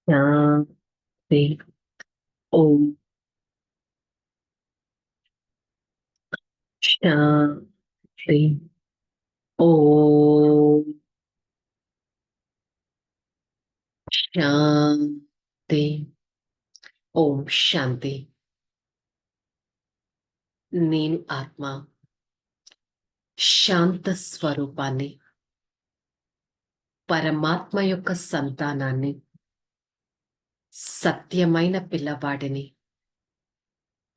शांति। ओम शांति। ओम शांति। ओम शांति। నేను ఆత్మ శాంత స్వరూపాన్ని, పరమాత్మ యొక్క సంతానాన్ని, సత్యమైన పిల్లవాడిని,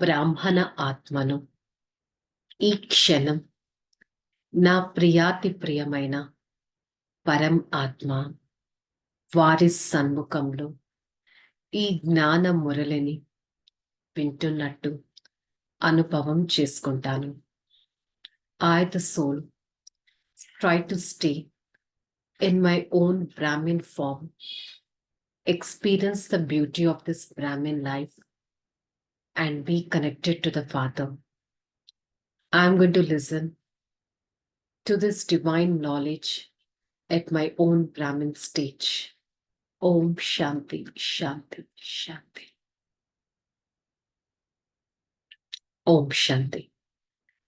బ్రాహ్మణ ఆత్మను. ఈ క్షణం నా ప్రియాతి ప్రియమైన పరం ఆత్మ వారి సన్ముఖంలో ఈ జ్ఞాన మురళిని వింటున్నట్టు అనుభవం చేసుకుంటాను. I, the soul, try to stay in my own Brahmin form, experience the beauty of this Brahmin life, and be connected to the Father. I'm going to listen to this divine knowledge at my own Brahmin stage. Om Shanti, Shanti, Shanti. Om Shanti.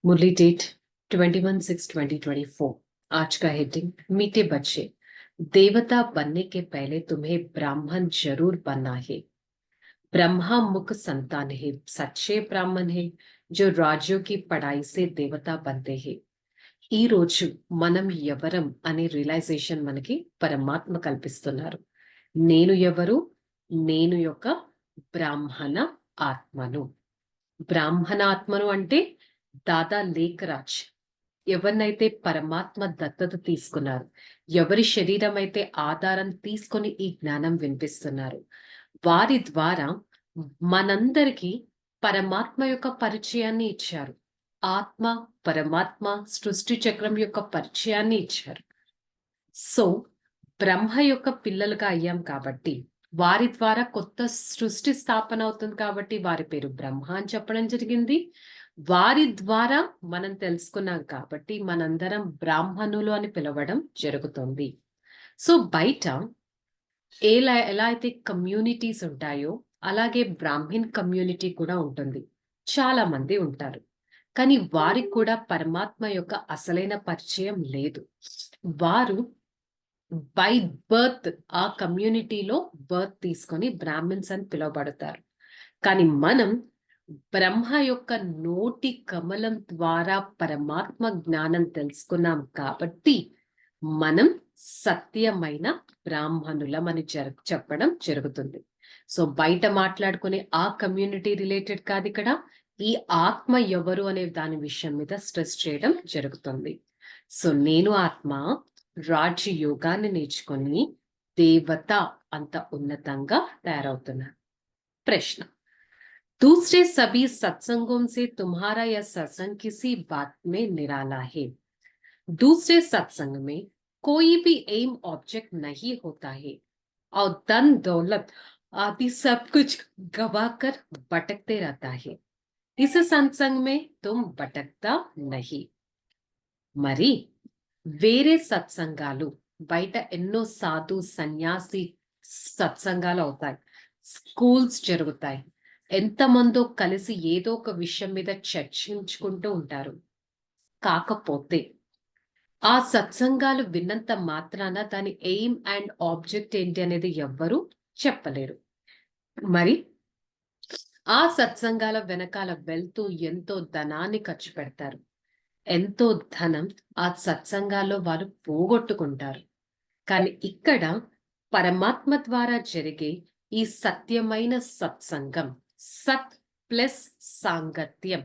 Murli date 21/6/2024. आज का heading, मीठे बच्चे, देवता बनने के पहले तुम्हें ब्राह्मण जरूर बनना है। ब्रह्मा मुख संतान है, सच्चे ब्राह्मण है जो राज्यों की पढ़ाई से देवता बनते हैं। ఈ రోజు మనం ఎవరం అనే రియలైజేషన్ మనకి పరమాత్మ కల్పిస్తున్నారు. నేను ఎవరు? నేను యొక్క బ్రాహ్మణ ఆత్మను. బ్రాహ్మణ ఆత్మను అంటే దాదా లేఖరాజ్ ఎవరినైతే పరమాత్మ దత్తత తీసుకున్నారు, ఎవరి శరీరం అయితే ఆధారం తీసుకొని ఈ జ్ఞానం వినిపిస్తున్నారు, వారి ద్వారా మనందరికీ పరమాత్మ యొక్క పరిచయాన్ని ఇచ్చారు. ఆత్మ, పరమాత్మ, సృష్టి చక్రం యొక్క పరిచయాన్ని ఇచ్చారు. సో బ్రహ్మ యొక్క పిల్లలుగా అయ్యాం కాబట్టి, వారి ద్వారా కొత్త సృష్టి స్థాపన అవుతుంది కాబట్టి వారి పేరు బ్రహ్మ అని చెప్పడం జరిగింది. వారి ద్వారా మనం తెలుసుకున్నాం కాబట్టి మనందరం బ్రాహ్మణులు అని పిలవడం జరుగుతుంది. సో బయట ఎలా అయితే కమ్యూనిటీస్ ఉంటాయో అలాగే బ్రాహ్మిన్ కమ్యూనిటీ కూడా ఉంటుంది. చాలా మంది ఉంటారు, కానీ వారికి కూడా పరమాత్మ యొక్క అసలైన పరిచయం లేదు. వారు బై బర్త్ ఆ కమ్యూనిటీలో బర్త్ తీసుకొని బ్రాహ్మిన్స్ అని పిలువబడతారు. కానీ మనం బ్రహ్మ యొక్క నోటి కమలం ద్వారా పరమాత్మ జ్ఞానం తెలుసుకున్నాం కాబట్టి మనం సత్యమైన బ్రాహ్మణులం అని చెప్పడం జరుగుతుంది. సో బయట మాట్లాడుకునే ఆ కమ్యూనిటీ రిలేటెడ్ కాదు, ఇక్కడ ఈ ఆత్మ ఎవరు అనే దాని విషయం మీద స్ట్రెస్ చేయడం జరుగుతుంది. సో నేను ఆత్మ రాజయోగాన్ని నేర్చుకొని దేవత అంత ఉన్నతంగా తయారవుతున్నాను. ప్రశ్న, दूसरे सभी सत्संगों से तुम्हारा यह सत्संग किसी बात में निराला है। दूसरे सत्संग में कोई भी एम ऑब्जेक्ट नहीं होता है और धन दौलत आदि सब कुछ गवाकर भटकते रहता है। इस सत्संग में तुम भटकता नहीं। మరి వేరే సత్సంగాలు, బయట ఎన్నో సాధు సన్యాసి సత్సంగాలు అవుతాయి, స్కూల్స్ జరుగుతాయి, ఎంతమందో కలిసి ఏదో ఒక విషయం మీద చర్చించుకుంటూ ఉంటారు. కాకపోతే ఆ సత్సంగాలు విన్నంత మాత్రాన దాని ఎయిమ్ అండ్ ఆబ్జెక్ట్ ఏంటి అనేది ఎవ్వరూ చెప్పలేరు. మరి ఆ సత్సంగాల వెనకాల వెళ్తూ ఎంతో ధనాన్ని ఖర్చు పెడతారు, ఎంతో ధనం ఆ సత్సంగాల్లో వారు పోగొట్టుకుంటారు. కానీ ఇక్కడ పరమాత్మ ద్వారా జరిగే ఈ సత్యమైన సత్సంగం, సత్ ప్లస్ సాంగత్యం,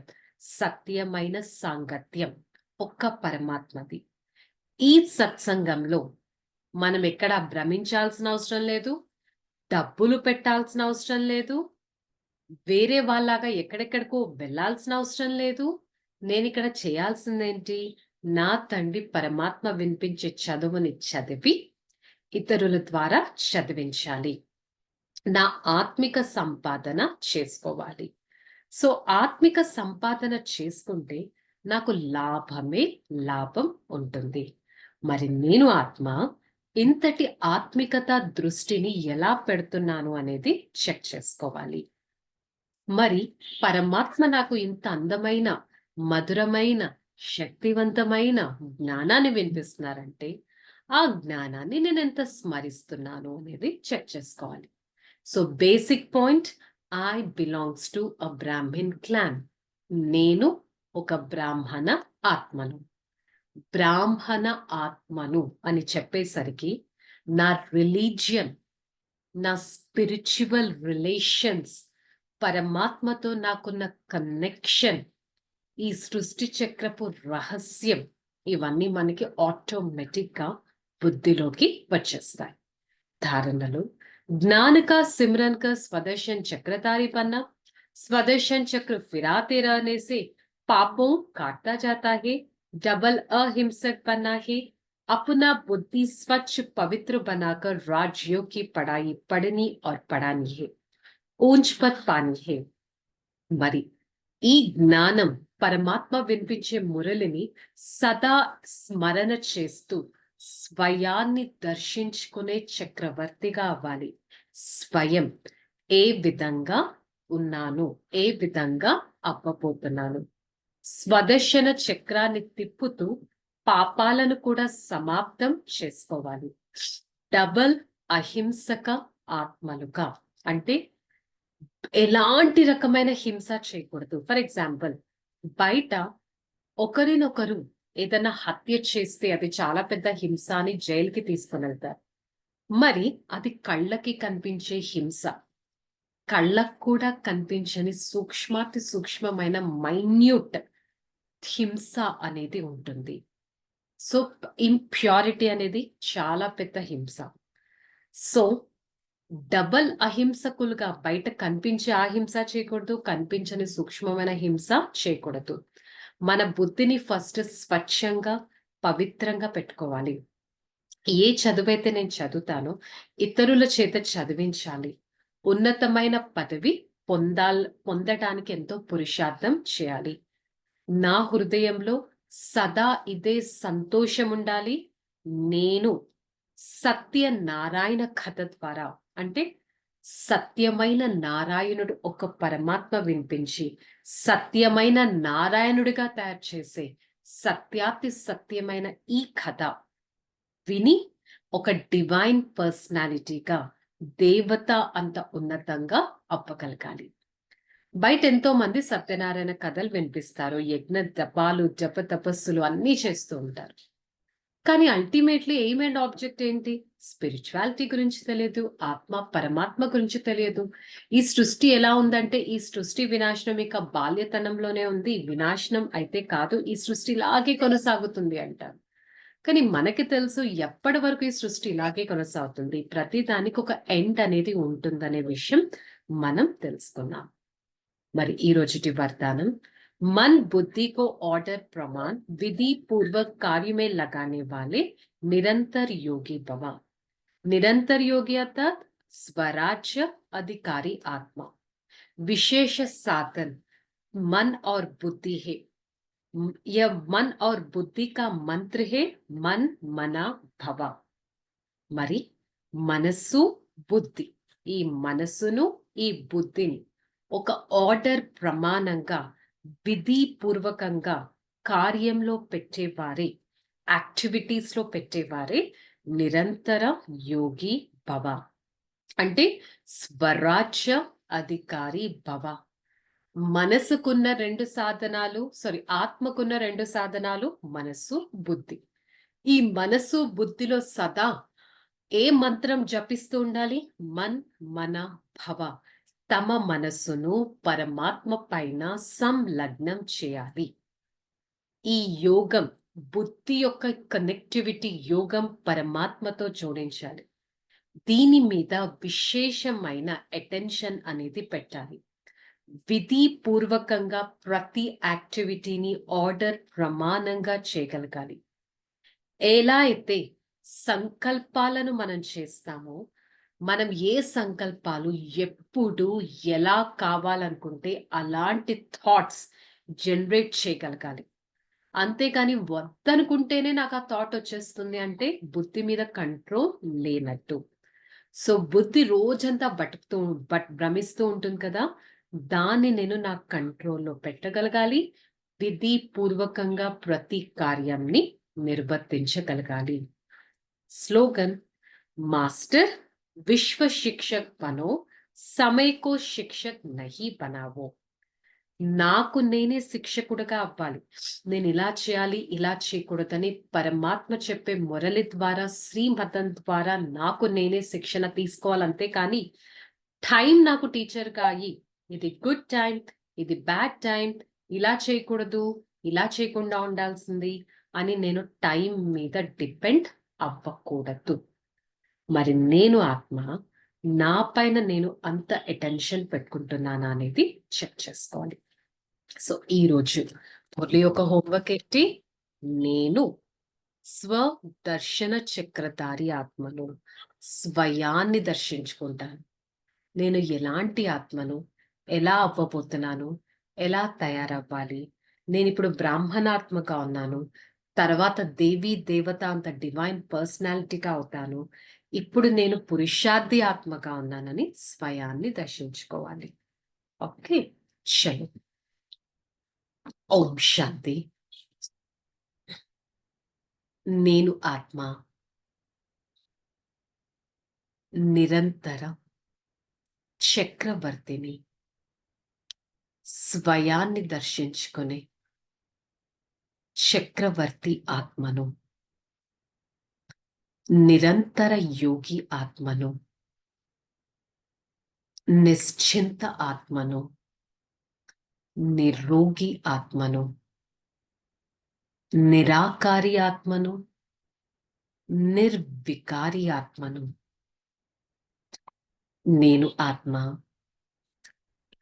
సత్యమైన సాంగత్యం ఒక్క పరమాత్మది. ఈ సత్సంగంలో మనం ఎక్కడ భ్రమించాల్సిన అవసరం లేదు, డబ్బులు పెట్టాల్సిన అవసరం లేదు, వేరే వాళ్ళలాగా ఎక్కడెక్కడికో వెళ్ళాల్సిన అవసరం లేదు. నేను ఇక్కడ చేయాల్సిందేంటి? నా తండ్రి పరమాత్మ వినిపించే చదువుని చదివి ఇతరుల ద్వారా చదివించాలి, నా ఆత్మిక సంపాదన చేసుకోవాలి. సో ఆత్మిక సంపాదన చేసుకుంటే నాకు లాభమే లాభం ఉంటుంది. మరి నేను ఆత్మ ఇంతటి ఆత్మికత దృష్టిని ఎలా పెడుతున్నాను అనేది చెక్ చేసుకోవాలి. మరి పరమాత్మ నాకు ఇంత అందమైన, మధురమైన, శక్తివంతమైన జ్ఞానాన్ని వినిపిస్తున్నారంటే ఆ జ్ఞానాన్ని నేను ఎంత స్మరిస్తున్నాను అనేది చెక్ చేసుకోవాలి. So basic point, I belongs to a Brahmin clan. నేను ఒక బ్రాహ్మణ ఆత్మను. బ్రాహ్మణ ఆత్మను అని చెప్పేసరికి నా రిలీజియన్, నా స్పిరిచువల్ రిలేషన్స్, పరమాత్మతో నాకున్న కనెక్షన్, ఈ సృష్టి చక్రపు రహస్యం, ఇవన్నీ మనకి ఆటోమేటిక్ గా బుద్ధిలోకి వచ్చేస్తాయి. धारणलो ज्ञान का सिमरन कर स्वदर्शन चक्रधारी बनना। स्वदर्शन चक्र फिराते रहने से पापों काटता जाता है। डबल अहिंसक बनना है। अपना बुद्धि स्वच्छ पवित्र बनाकर राजयोग की पढ़ाई पढ़नी और पढ़ानी है। ऊंच पद पानी है। మరి ఈ జ్ఞానం పరమాత్మ వినిపించే మురళిని సదా స్మరణ చేస్తూ స్వయాన్ని దర్శించుకునే చక్రవర్తిగా అవ్వాలి. స్వయం ఏ విధంగా ఉన్నాను, ఏ విధంగా అవ్వబోతున్నాను. స్వదర్శన చక్రాన్ని తిప్పుతూ పాపాలను కూడా సమాప్తం చేసుకోవాలి. డబల్ అహింసక ఆత్మలుగా అంటే ఎలాంటి రకమైన హింస చేయకూడదు. ఫర్ ఎగ్జాంపుల్, బయట ఒకరినొకరు ఏదైనా హత్య చేస్తే అది చాలా పెద్ద హింస అని జైలుకి తీసుకుని వెళ్తారు. మరి అది కళ్ళకి కనిపించే హింస. కళ్ళకు కూడా కనిపించని సూక్ష్మాతి సూక్ష్మమైన మైన్యూట్ హింస అనేది ఉంటుంది. సో ఇంప్యూరిటీ అనేది చాలా పెద్ద హింస. సో డబల్ అహింసకులుగా బయట కనిపించే అహింస చేయకూడదు, కనిపించని సూక్ష్మమైన హింస చేయకూడదు. మన బుద్ధిని ఫస్ట్ స్వచ్ఛంగా, పవిత్రంగా పెట్టుకోవాలి. ఏ చదువైతే నేను చదువుతానో ఇతరుల చేత చదివించాలి. ఉన్నతమైన పదవి పొందటానికి ఎంతో పురుషార్థం చేయాలి. నా హృదయంలో సదా ఇదే సంతోషం ఉండాలి. నేను సత్యనారాయణ కథ ద్వారా, అంటే సత్యమైన నారాయణుడు ఒక పరమాత్మ వినిపించి సత్యమైన నారాయణుడిగా తయారు చేసే సత్యాతి సత్యమైన ఈ కథ విని ఒక డివైన్ పర్సనాలిటీగా, దేవత అంత ఉన్నతంగా అవ్వగలగాలి. బయట ఎంతో మంది సత్యనారాయణ కథలు వినిపిస్తారు, యజ్ఞ జపాలు, జప తపస్సులు అన్నీ చేస్తూ ఉంటారు. కానీ అల్టిమేట్లీ ఎయిమ్ అండ్ ఆబ్జెక్ట్ ఏంటి? స్పిరిచువాలిటీ గురించి తెలియదు, ఆత్మ పరమాత్మ గురించి తెలియదు. ఈ సృష్టి ఎలా ఉందంటే, ఈ సృష్టి వినాశనం ఇక బాల్యతనంలోనే ఉంది, వినాశనం అయితే కాదు, ఈ సృష్టి ఇలాగే కొనసాగుతుంది అంటారు. కానీ మనకి తెలుసు ఎప్పటి వరకు ఈ సృష్టి ఇలాగే కొనసాగుతుంది, ప్రతి దానికి ఒక ఎండ్ అనేది ఉంటుందనే విషయం మనం తెలుసుకున్నాం. మరి ఈ రోజుటి వరదానం, मन बुद्धि को ऑर्डर प्रमाण विधि पूर्वक कार्य में लगाने वाले निरंतर योगी भव। निरंतर योगी अर्थात स्वराज्य अधिकारी आत्मा। विशेष साधन मन और बुद्धि है। यह मन और बुद्धि का मंत्र है, मन मना भव। మరి మనస్సు, బుద్ధి, ఈ మనస్సును, ఈ బుద్ధిని ఒక ఆర్డర్ ప్రమాణంగా, విధి పూర్వకంగా కార్యంలో పెట్టేవారే, యాక్టివిటీస్ లో పెట్టేవారే నిరంతర యోగి భవ. అంటే స్వరాజ్య అధికారి భవ. మనసుకున్న రెండు సాధనాలు, ఆత్మకున్న రెండు సాధనాలు మనస్సు, బుద్ధి. ఈ మనస్సు బుద్ధిలో సదా ఏ మంత్రం జపిస్తూ ఉండాలి? మన్ మన భవ. తమ మనస్సును పరమాత్మ పైన సంలగ్నం చేయాలి. ఈ యోగం, బుద్ధి యొక్క కనెక్టివిటీ యోగం పరమాత్మతో జోడించాలి. దీని మీద విశేషమైన అటెన్షన్ అనేది పెట్టాలి. విధి పూర్వకంగా ప్రతి యాక్టివిటీని ఆర్డర్ ప్రమాణంగా చేయగలగాలి. ఎలా అయితే సంకల్పాలను మనం చేస్తామో, మనం ఏ సంకల్పాలు ఎప్పుడు ఎలా కావాలనుకుంటే అలాంటి థాట్స్ జనరేట్ చేయగలగాలి. అంతేకాని వద్దనుకుంటేనే నాకు ఆ థాట్ వచ్చేస్తుంది అంటే బుద్ధి మీద కంట్రోల్ లేనట్టు. సో బుద్ధి రోజంతా భ్రమిస్తూ ఉంటుంది కదా, దాన్ని నేను నా కంట్రోల్లో పెట్టగలగాలి. విధి పూర్వకంగా ప్రతి కార్యాన్ని నిర్వర్తించగలగాలి. స్లోగన్: మాస్టర్ విశ్వ శిక్షక్ బనో, సమయ కో శిక్షక్ నహీ బనావో. నాకు నేనే శిక్షకుడుగా అవ్వాలి. నేను ఇలా చేయాలి, ఇలా చేయకూడదని పరమాత్మ చెప్పే మురళి ద్వారా, శ్రీమతం ద్వారా నాకు నేనే శిక్షణ తీసుకోవాలంతే కానీ టైం నాకు టీచర్గా అయ్యి ఇది గుడ్ టైం, ఇది బ్యాడ్ టైం, ఇలా చేయకూడదు, ఇలా చేయకుండా ఉండాల్సింది అని నేను టైం మీద డిపెండ్ అవ్వకూడదు. మరి నేను ఆత్మ, నా పైన నేను అంత అటెన్షన్ పెట్టుకుంటున్నానా అనేది చెక్ చేసుకోవాలి. సో ఈరోజు మురళి యొక్క హోంవర్క్ ఏంటి? నేను స్వదర్శన చక్రధారి ఆత్మను, స్వయాన్ని దర్శించుకుంటాను. నేను ఎలాంటి ఆత్మను, ఎలా అవ్వబోతున్నాను, ఎలా తయారవ్వాలి, నేను ఇప్పుడు బ్రాహ్మణాత్మగా ఉన్నాను, తర్వాత దేవీ దేవత అంత డివైన్ పర్సనాలిటీగా అవుతాను, ఇప్పుడు నేను పురుషార్థి ఆత్మగా ఉన్నానని స్వయాన్ని దర్శించుకోవాలి. ఓకే, చలో. ఓం శాంతి. నేను ఆత్మ నిరంతర చక్రవర్తిని, స్వయాన్ని దర్శించుకునే చక్రవర్తి ఆత్మను, నిరంతర యోగి ఆత్మను, నిశ్చింత ఆత్మను, నిరోగి ఆత్మను, నిరాకారి ఆత్మను, నిర్వికారి ఆత్మను. నేను ఆత్మ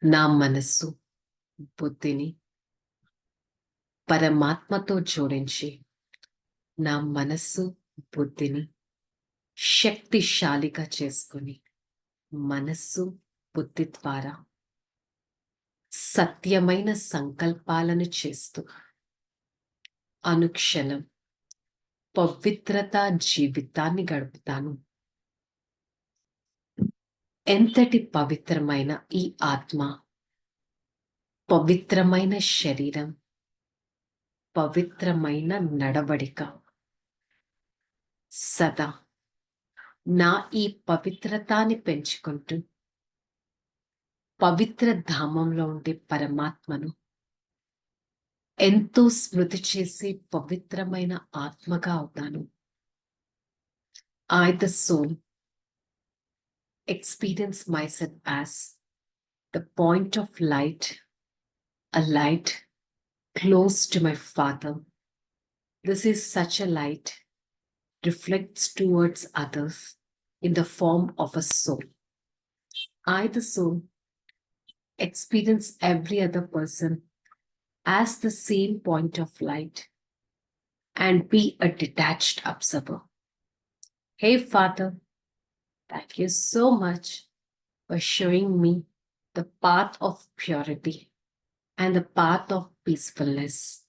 నా మనస్సు బుద్ధిని పరమాత్మతో జోడించి నా మనస్సు బుద్ధిని శక్తిశాలిగా చేసుకుని మనస్సు బుద్ధి ద్వారా సత్యమైన సంకల్పాలను చేస్తూ అనుక్షణం పవిత్రత జీవితాన్ని గడుపుతాను. ఎంతటి పవిత్రమైన ఈ ఆత్మ, పవిత్రమైన శరీరం, పవిత్రమైన నడవడిక సదా నా ఈ పవిత్రతాన్ని పెంచుకుంటూ పవిత్ర ధామంలో ఉండే పరమాత్మను ఎంతో స్మృతి చేసి పవిత్రమైన ఆత్మగా అవుతాను. I, the soul, experience myself as the point of light, a light close to my Father. This is such a light reflects towards others in the form of a soul. I, the soul, experience every other person as the same point of light and be a detached observer. Hey Father, thank you so much for showing me the path of purity and the path of peacefulness.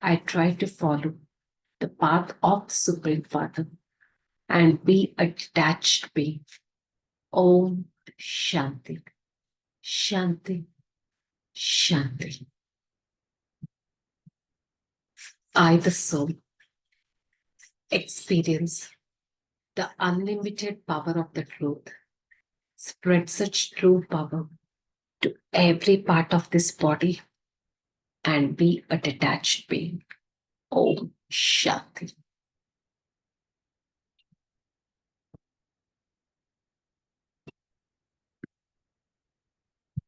I try to follow the path of Supreme Father and be a detached being. Om Shanti, Shanti, Shanti. I, the soul, experience the unlimited power of the truth. Spread such true power to every part of this body and be a detached being. Om Shanti.